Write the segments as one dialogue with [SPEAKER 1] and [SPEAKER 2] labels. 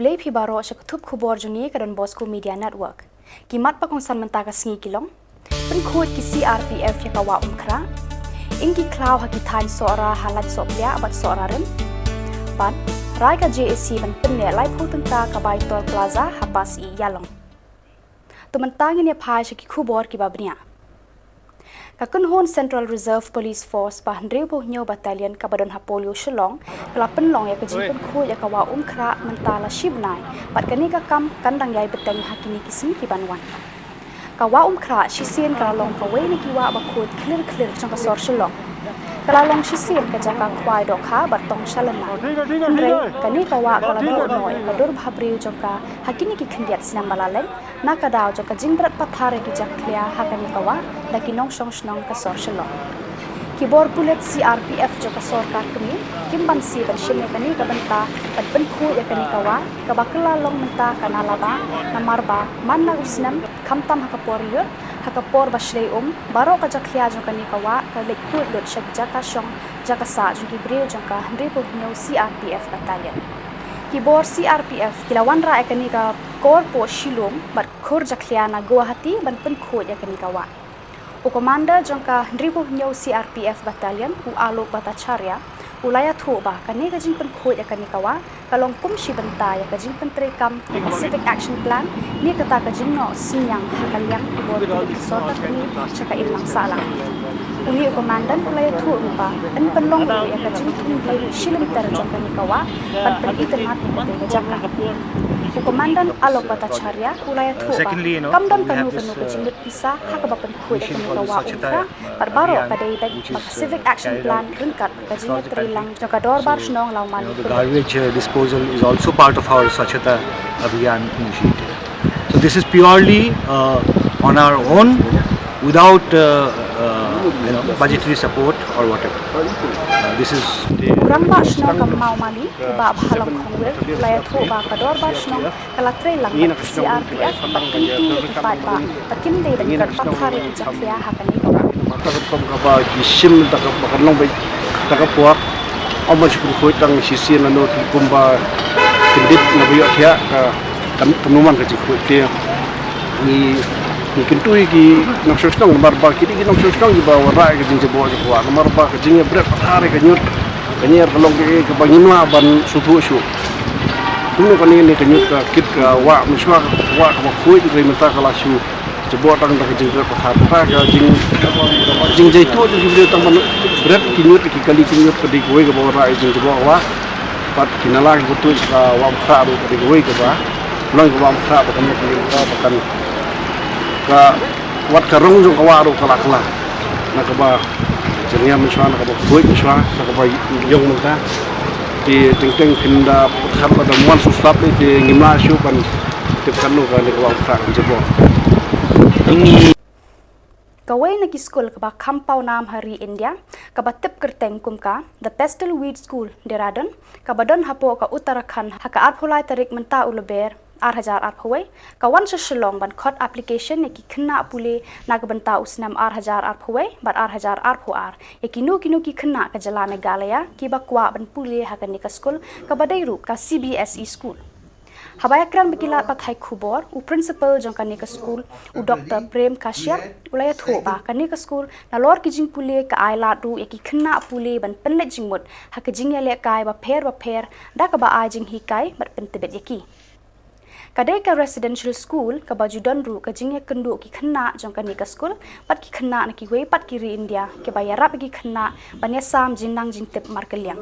[SPEAKER 1] Pulai pi baro sa kutub khubor juni kadan Bosco Media Network. Kimat pa kung san manta ka sngi kilong. Penkhut ki CRPF ya kawa umkra. Ingi klaw hakitan sora halat soplia abat sora rem. Pat rai ka JSC ban penne lai putenta ka Baitol Plaza hapas I yalong. Tumantangin ya phai sa ki khubor ki babnia. Kakunhon Central Reserve Police Force pa Hendrebo Nyo Battalion kabadon Hapolio Shillong kala penlong ya kajipun khu ya kawa umkra mentala shibnai pat kanika kam kandang yai beteng hakini kisim kibanwan kawa umkra shisien kala long kawai ni kiwa bakut clear trong kasor Shillong kala long shisien ka jaka kwai dok ha batong shalana rei kani kawa kala do noi kadur bhabriu jongka hakini ki khindiat sinam balalen nakadaw jongka jingbrat pathare ki jaklia hakani kawa dakinong song kasor Shillong Khubor Pulet CRPF jongka sorkar kami kimban si bershim kani kabanta patpen khu ya kani kawa kabakla long menta kanalaba namarba manna usnam khamtam hakaporiyo hakapor bashrei baro ka jaklia jongka ni kawa ka lekut dot shak jaka shong jaka sa jongki breu jongka Hendrebo Nyo CRPF battalion Khubor CRPF kilawan ra ekani ka korpo Shillong bat khur jaklia na Guwahati ban pen khu ya kani kawa Commander jongka Hendrebo Nyo CRPF battalion u Alok Bhattacharya ulaya thuba kani ka jingpen khoi ya kani kawa kalong kum shibanta ya ka jingpen trekam Pacific Action Plan ni kata ka jingno sinyang hakalyang Khubor Pulet sorta kini chaka ilang sala uni commander ulaya thu rupa an penlong ya ka jingpen bi shilim tar jongka ni kawa pan pen itemat ni ka jaka Komandan Alok Bhattacharya ulaya thuba kamdon kanu ka jinglet pisa hakabapan khoi ka ni kawa umkra parbaro kadai bag Pacific Action Plan ringkat ka jinglet trilang jaka dorbar snong lauman
[SPEAKER 2] garbage disposal is also part of our Swachhata Abhiyan initiative. So this is purely on our own without budgetary support or whatever. This is
[SPEAKER 1] kurang ba snong kam mau mali ba bhalam khongwe laya tho ba ka dor ba snong kala trailang CRPF patkin ti pat ba patkin dei ban kat pathare ki jaklia hakani
[SPEAKER 3] ka ba kisim ta ka kanlong bai ta ka puak amma chukun khoi tang sisian ano kumba kindit na biyo thia ka kanuman ka chikhu te ni kintui ki naksostong marba ki ki naksostong ki ba wara ka jing jebo ko wa marba ka jing bret pathare ka nyut kanyer kalong ki ka bangimla ban sutu su kuno kani ni kanyut ka kit ka wa miswa wa ka khoi ki menta kala su jebo tang ka jing bret pathare ka jing jai tu ju video tang bret ki nyut ki kali ki nyut ka di koi ka wara jing jebo wa pat kinala ki butu ka wa khra ru ka di koi ka ba long ka wa khra ba kan ki ka kan ka wat karung jong kawaru kala nak ba jenia miswa nak ba khoi miswa nak ba yong menta di teng kinda khar ba muan susap ni ngima shu kan tekanu ka ni wa khra jebo
[SPEAKER 1] Kawai na school ka ba kampaw nam hari India ka ba tip kerteng kumka the Pestle Weed School Dehradun ka ba don hapo ka Uttarakhand haka arpulai tarik menta uleber 8,000 arpawai kawan sa Shillong ban khot application ki khna pule nagbanta usnam 8,000 arpawai bar 8,000 arpuar kinu ki khna ka jala Meghalaya ki bakwa ban pule hakani ka school ka badairu ka CBSE school Habayakran bikilat pathai Khubor u principal jong kani ka school u Dr Prem Kashyap ulaya thoba kani ka school na lor ki jing pule ka aila ru ki khna pule ban penle jingmut hak jing le kai ba pher da ka ba ai jing hikai bar pentebet yaki kadai ka residential school ka bajudan ru ka jingya kendu ki khna jong kani ka school pat ki khna na ki wei pat ki ri India ke bayarap ki khna banya sam jinang jing tip markeliang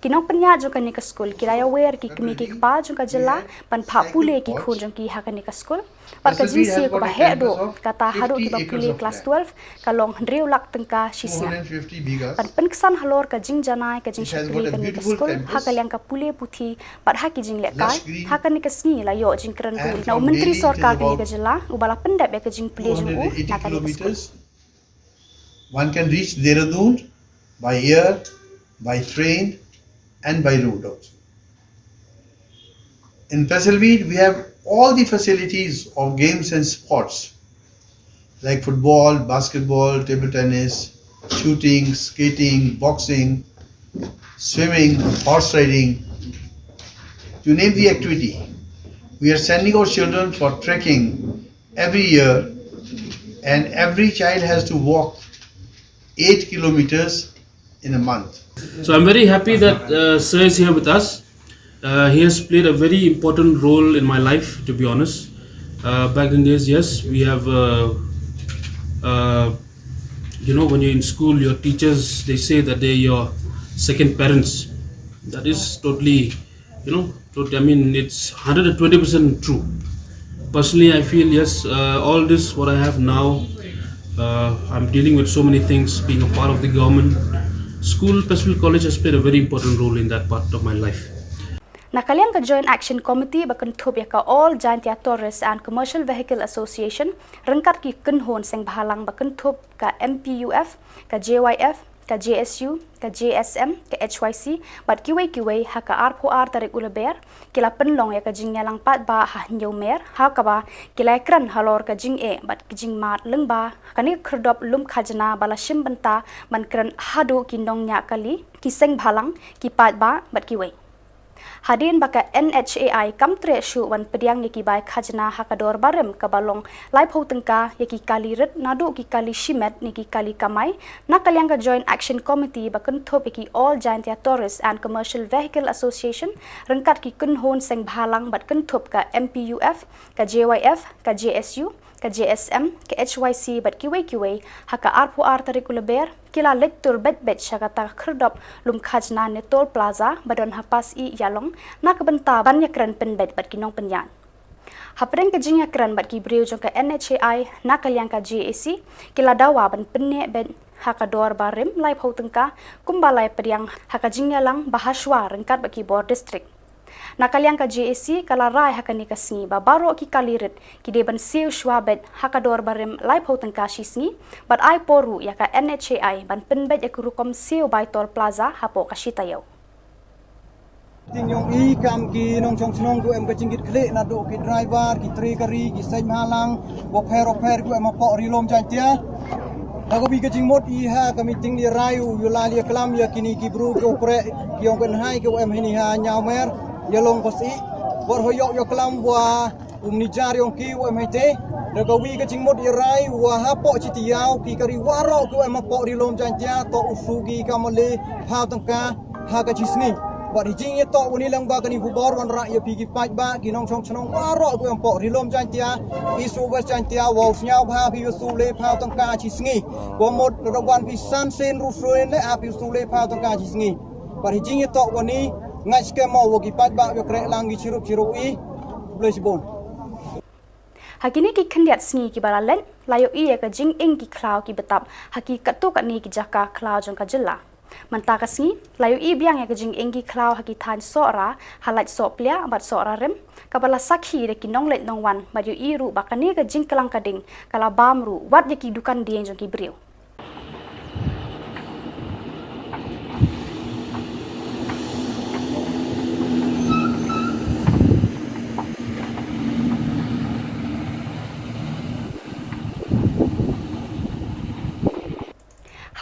[SPEAKER 1] kinong penya jong kani ka school kiraya wer ki kmi ki pa jong ka jilla pan pha pule ki khun jong ki hakani ka school par ka jing se ko ba he do kata haru ki ba pule class 12 ka long hendreu lak tengka shisna pan penksan halor ka jing janai ka jing shakri kani ka school hakaliang ka pule puthi par ha ki jing le kai hakani ka sni la yo jing kran ru na menteri sarkar kani ka jilla ubala pendap ka jing pule jong u na kani ka school
[SPEAKER 4] one can reach Dehradun by air by train and by road also. In Pesselweed, we have all the facilities of games and sports like football, basketball, table tennis, shooting, skating, boxing, swimming, horse riding, You name the activity. We are sending our children for trekking every year, and every child has to walk 8 kilometers in a month.
[SPEAKER 5] So I'm very happy that Sir is here with us. He has played a very important role in my life, to be honest. Back in days, yes, we have, when you're in school, your teachers, they say that they're your second parents. That is totally, it's 120% true. Personally, I feel, yes, all this, what I have now, I'm dealing with so many things, being a part of the government. School, Pacific College has played a very important role in that part of my life.
[SPEAKER 1] Nakalian ka Joint Action Committee bakenthup ya ka All Giantia Tourist and Commercial Vehicle Association rengkat ki kenhon seng bahalang bakenthup ka MPUF, ka JYF, ka JSU, ka JSM, ka HYC, bat kiway ha ka RPR tarik ulaber, kila penlong ya ka jingyalang pat ba ha mer, ha ka ba kila ekran halor ka jing bat jing mat leng ba, kani kerdop lum khajna bala shim banta ban kran hadu kinong nya kali, ki seng bahalang, ki pat ba bat kiway. Hadin baka NHAI kamtre shu wan pediang yaki bai khajna hakador barem kabalong lai phau tengka yaki kali ret nadu ki kali shimet niki kali kamai nakaliang ka Joint Action Committee bakan thop yaki All Giantia Tourist and Commercial Vehicle Association rengkat ki kunhon seng bhalang bat kan thop ka MPUF ka JYF ka JSU ka JSM ka HYC bat kiway haka RPR tarikulaber kila lektur bet syakata kherdop lum khajna ne tol plaza badon hapas I yalong nakabenta banyakran penbet bat kinong penyan hapreng ka jinyakran bat ki breu jong ka NHAI nakaliang ka JAC kila dawa ban penne bet haka dor barem lai phau tengka kumbalai pediang haka jinyalang bahaswa rengkat bat ki bor district nakaliang ka JAC kala rai hakani ka sngi ba baro ki kalirit ki deban siu shwabet hakador barem lai phau tengka shisngi bat ai poru ya ka NHAI ban penbet ya kurukom siu bai tol plaza hapo ka shitayo
[SPEAKER 6] ting yong I kam ki nong chong chnong ku em ka jingit khle na do ki driver ki tre kari ki sai malang bo pher ku em po rilom jantia Aku bi kecing mot I kami ting di rayu yulali kelam ya kini ki bru ko pre ki yong kan hai ko em hini ha nyaumer ya long kosi bor hoyok yo kelam wa ni jar yong ki em hete da ko bi kecing mot I rai wa ha po chitiau ki kari waro ko em po ri lom jantia to usugi kamale ha tangka ha ka chisni bor hijing ye to uni lang ba kani Khubor wan ra ya pi ki pai ba ki nong chong chnong waro ko em po ri lom jantia I su wes jantia wa nyau ha pi su le pa tangka chisni ko mot rawan pi san sen ru suen le a pi su le pa tangka chisni bor hijing ye to wani ngai ske mo wo ki pai ba yo kre lang gi chirup I blesbon
[SPEAKER 1] Hakini ki khendiat sngi ki baralen layo I ka jing ing ki klau ki betap haki katu ka ni ki jaka klau jong ka jilla manta ka sngi layo I biang ya ka jing ing ki klau haki than sora halat so plia bat sora rem kabala sakhi re ki nong let nong wan ba yo I ru ba ka ni ka jing kalang ka ding kala bam ru wat ya ki dukan dieng jong ki breu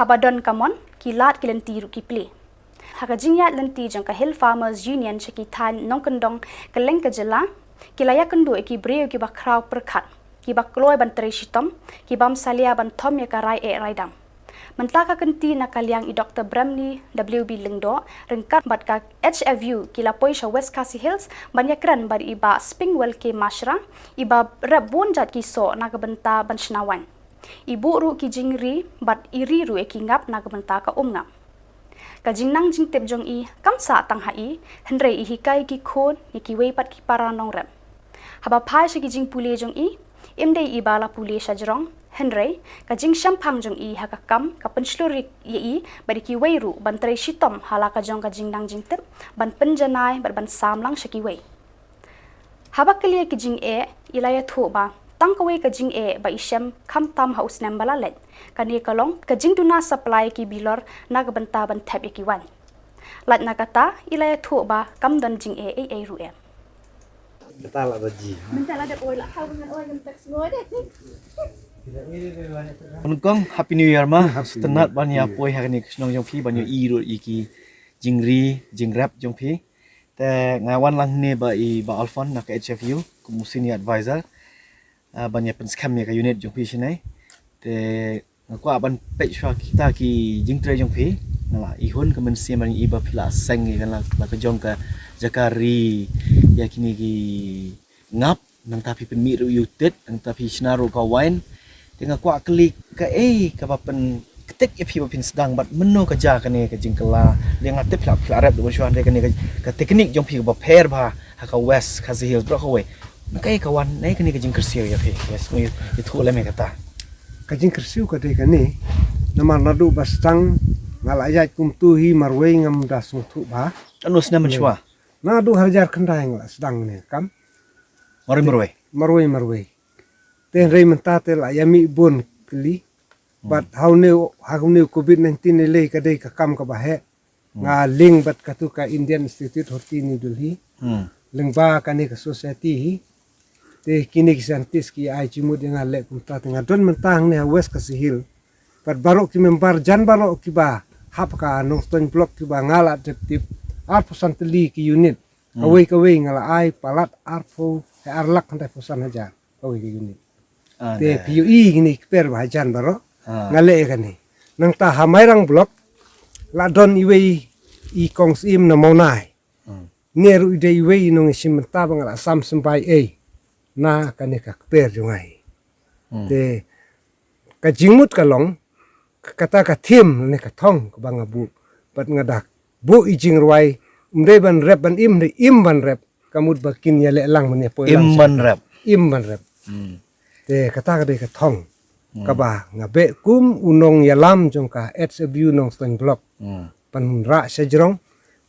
[SPEAKER 1] Habadon kamon kilat kilenti ru kiple haka jingyat lenti jong ka Hill Farmers Union chaki than nongkendong keleng ka jela kilaya kendo ki breu ki bakrau perkhat ki bakloi ban treshitom ki bam salia ban thom ya ka rai raidam mentaka kenti nakaliang I Dr. Bramley WB Lengdo rengkat bat ka HFU kila poisha West Khasi Hills banyakran bar iba Springwell ke Mashra iba rabun jat ki so nakabenta ban shnawan Ibu ru ki jingri bat iri ru ekingap nagbenta ka umngap. Ka jingnang jingtep jong I kamsa tang hai henre I hikai ki khon ni ki wei pat ki paranong rem. Haba phai shi ki jing pule jong I imdei I bala pule shajrong henre ka jing shampang jong I haka kam ka penslurik I bari ki wei ru ban tre shitom hala ka jong ka jingnang jingtep ban penjanai ban samlang shi ki wei. Haba klia ki jing ilaya thu ba tang kawai ka jing ba ishem kam tam house nambala let kani kalong ka jing tuna supply ki bilor nagbenta ban thap ki wan lat nakata ilaya thu ba kam don jing ru
[SPEAKER 7] Betala baji.
[SPEAKER 8] Mentala ada oil lah, kau dengan oil yang tak semua deh.
[SPEAKER 7] Unukong Happy New Year ma. Setenat banyak poi hari ni kesnong jong pi banyak I ru iki jingri jingrap jong pi. Te ngawan lang ni ba Alfon nak HFU como senior advisor. Banyak penskam ya ka unit jong pi sini. Te ngaku aban pechwa kita ki jingtre jong pi. Nala ihun kemen siam iba pila seng kan la ka jong ka jakari ya kini ki ngap nang tapi penmi ru yutet nang tapi snaru ka wine. Te ngaku klik ka ka papen ketik ya pi sedang bat meno kerja kan ni ka jingkela dia ngatip pila arab do shuan kan ni ka teknik jong pi ba pair ba ha ka west ka zihil bro ka we nakai kawan nai kan ni ka jingkersiu ya pi yes mu itu le me kata
[SPEAKER 9] ka jingkersiu ka de kan ni namar nadu bastang ngalayat kumtuhi marwei ngam dasung tu ba
[SPEAKER 7] anus na menchwa
[SPEAKER 9] nadu harjar kendai ngla sedang ni kam marwei ten rei mentate la yami bon kli but how new COVID-19 ni le kadai ka kam ka bahe nga ling bat katu ka Indian Institute horti ni dulhi ling ba ka ni ka society hi te kini ki scientist ki ai chimud nga le kumta nga don mentang ne west ka sihil but barok ki member jan barok ki ba hap ka nong stone block ki ba ngala tip ar percently ki unit away ngala ai palat arfo arlak hantai posan haja away ki unit te PUE gini per ba jan barok ngale kan ni nang ta hamairang blok la don iwei I kongs im na monai neru ide iwei nong simenta bang la sam sampai na kan ka per jungai te ka jingmut ka long kata ka thim ne ka thong ka bang bu pat ngadak bu I jing ruai ban rep ban im ban rep kamut bakin ya le lang mene po
[SPEAKER 7] im ban rep
[SPEAKER 9] te kata ka de ka thong kaba ngabe kum unong yalam jongka HFU nong stone block pan ra sejrong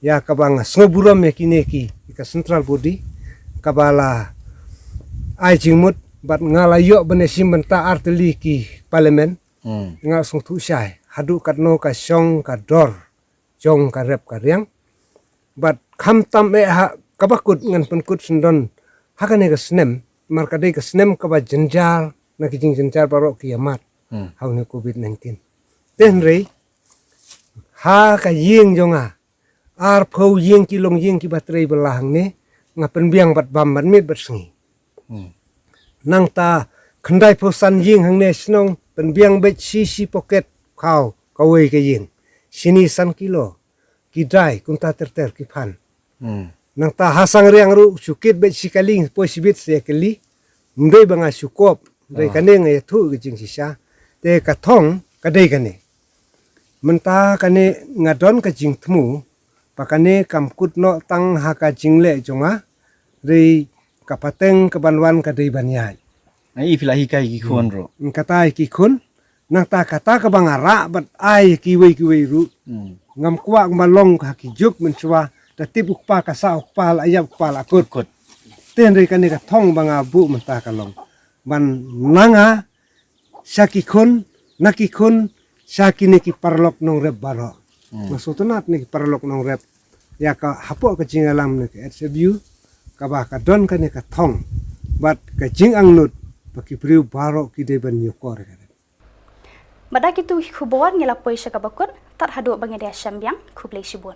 [SPEAKER 9] ya kaba ngasoburam yakineki ka central body kabala ai jingmut bat ngalayo benesim benta arteli ki parlimen nga sung thu sai hadu katno ka song ka dor jong ka rep ka riang bat kham tam ha kabakut ngan penkut sendon hakane ka snem markade ka snem kaba jenjal na kijing jenjar barok kiamat hau ni COVID-19 ten rei ha ka ying jonga ar phau ying ki long ying ki batrei belang ne ngapen biang bat bam ban mit bersengi nang ta khandai posan ying hang ne snong pen biang bet si pocket khau kawei ke ying sini san kilo ki dai kunta ter ki phan nang ta hasang riang ru sukit bet sikaling posibit se keli ndai banga sukop dai kane ngai thu gi jing sisa te ka thong ka dai kane menta kane ngadon ka jing thmu pakane kamkut no tang ha ka jingle jonga rei kapateng kabanwan ka dai banyai
[SPEAKER 7] ai philahi kai ki khon ro
[SPEAKER 9] kata ki khun nang ta kata ka bangara bat ai ki wei ru ngam kwa malong ka ki juk menchwa ta tibuk pa ka sa pa la yap pa la kut ten rei kane ka thong banga bu menta ka long ban nanga saki khun naki khun saki neki parlok nong rep baro maksudnya neki parlok nong rep ya ka hapo ka jingalam neki HFU ka ba ka don ka neki thong bat ka jing angnut baki priu baro ki de ban yukor ka
[SPEAKER 1] Badak itu khubor ngilapoi syakabakut tat hadu bangedia syambiang kublai shibun